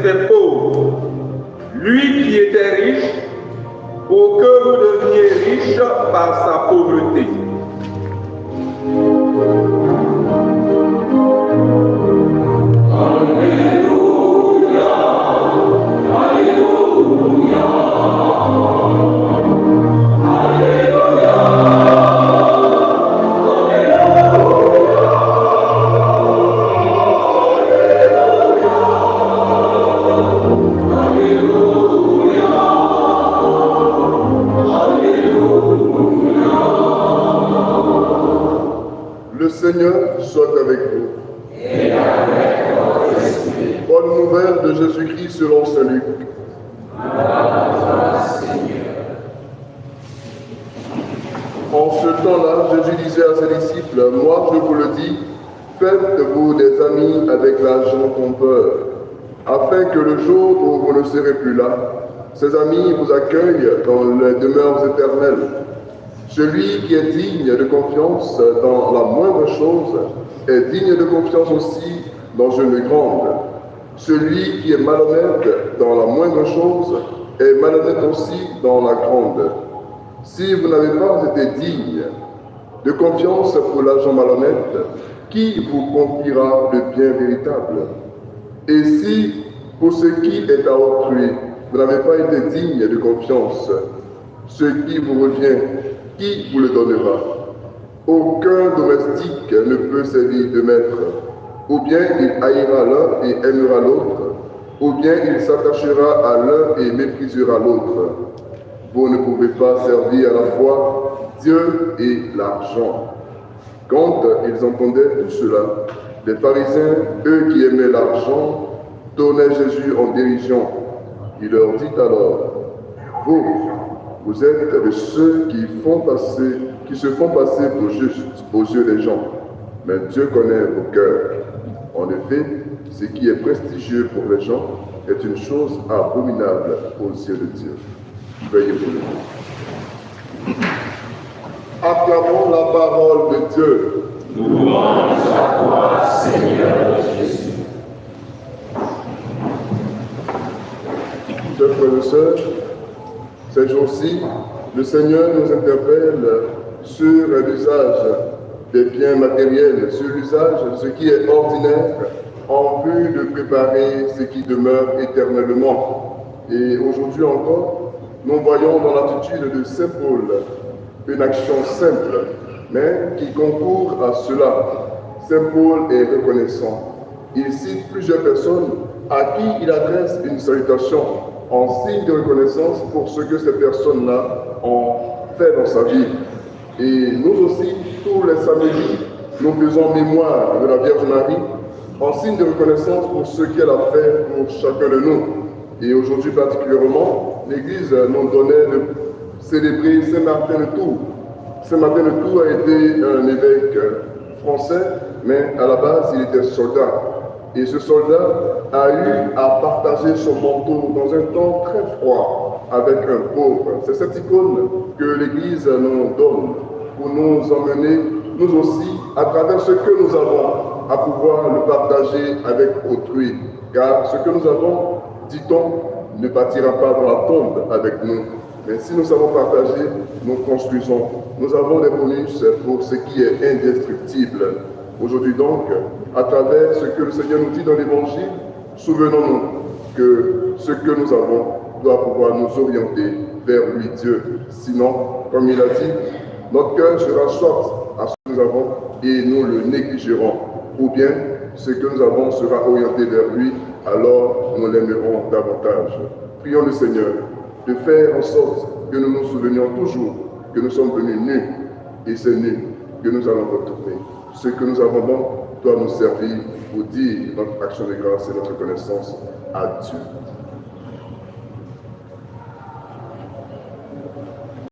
fait pauvre, lui qui était riche, pour que vous deveniez riche par sa pauvreté. Alléluia, Alléluia, Alléluia, Le Seigneur soit avec vous. Et avec votre esprit. Bonne nouvelle de Jésus-Christ selon saint Luc. En ce temps-là, Jésus disait à ses disciples, « Moi, je vous le dis, faites-vous des amis avec l'argent trompeur, afin que le jour où vous ne serez plus là, ces amis vous accueillent dans les demeures éternelles. Celui qui est digne de confiance dans la moindre chose est digne de confiance aussi dans une grande. Celui qui est malhonnête dans la moindre chose est malhonnête aussi dans la grande. Si vous n'avez pas été digne de confiance pour l'argent malhonnête, qui vous confiera le bien véritable? Et si, pour ce qui est à autrui, vous n'avez pas été digne de confiance, ce qui vous revient, qui vous le donnera? Aucun domestique ne peut servir de maître. Ou bien il haïra l'un et aimera l'autre, ou bien il s'attachera à l'un et méprisera l'autre. Vous ne pouvez pas servir à la fois Dieu et l'argent. Quand ils entendaient tout cela, les pharisiens, eux qui aimaient l'argent, tournaient Jésus en dérision. Il leur dit alors, vous êtes de ceux qui se font passer pour justes aux yeux des gens, mais Dieu connaît vos cœurs. En effet, ce qui est prestigieux pour les gens est une chose abominable aux yeux de Dieu. Veuillez vous lever. Acclamons la parole de Dieu. Louange à toi, Seigneur Jésus. Chers frères et sœurs, ces jours-ci, le Seigneur nous interpelle sur l'usage des biens matériels, sur l'usage de ce qui est ordinaire en vue de préparer ce qui demeure éternellement. Et aujourd'hui encore, nous voyons dans l'attitude de Saint Paul une action simple, mais qui concourt à cela. Saint Paul est reconnaissant. Il cite plusieurs personnes à qui il adresse une salutation en signe de reconnaissance pour ce que ces personnes-là ont fait dans sa vie. Et nous aussi, tous les samedis, nous faisons mémoire de la Vierge Marie en signe de reconnaissance pour ce qu'elle a fait pour chacun de nous. Et aujourd'hui particulièrement, l'Église nous donnait de célébrer Saint Martin de Tours. Saint Martin de Tours a été un évêque français, mais à la base, il était soldat. Et ce soldat a eu à partager son manteau dans un temps très froid avec un pauvre. C'est cette icône que l'Église nous donne pour nous emmener, nous aussi, à travers ce que nous avons, à pouvoir le partager avec autrui. Car ce que nous avons, dit-on, ne partira pas dans la tombe avec nous. Mais si nous savons partager, nous construisons. Nous avons des bonus pour ce qui est indestructible. Aujourd'hui donc, à travers ce que le Seigneur nous dit dans l'Évangile, souvenons-nous que ce que nous avons doit pouvoir nous orienter vers lui, Dieu. Sinon, comme il a dit, notre cœur sera soit à ce que nous avons et nous le négligerons, ou bien ce que nous avons sera orienté vers lui, alors nous l'aimerons davantage. Prions le Seigneur de faire en sorte que nous nous souvenions toujours que nous sommes venus nus, et c'est nus que nous allons retourner. Ce que nous avons donc doit nous servir pour dire notre action de grâce et notre connaissance à Dieu.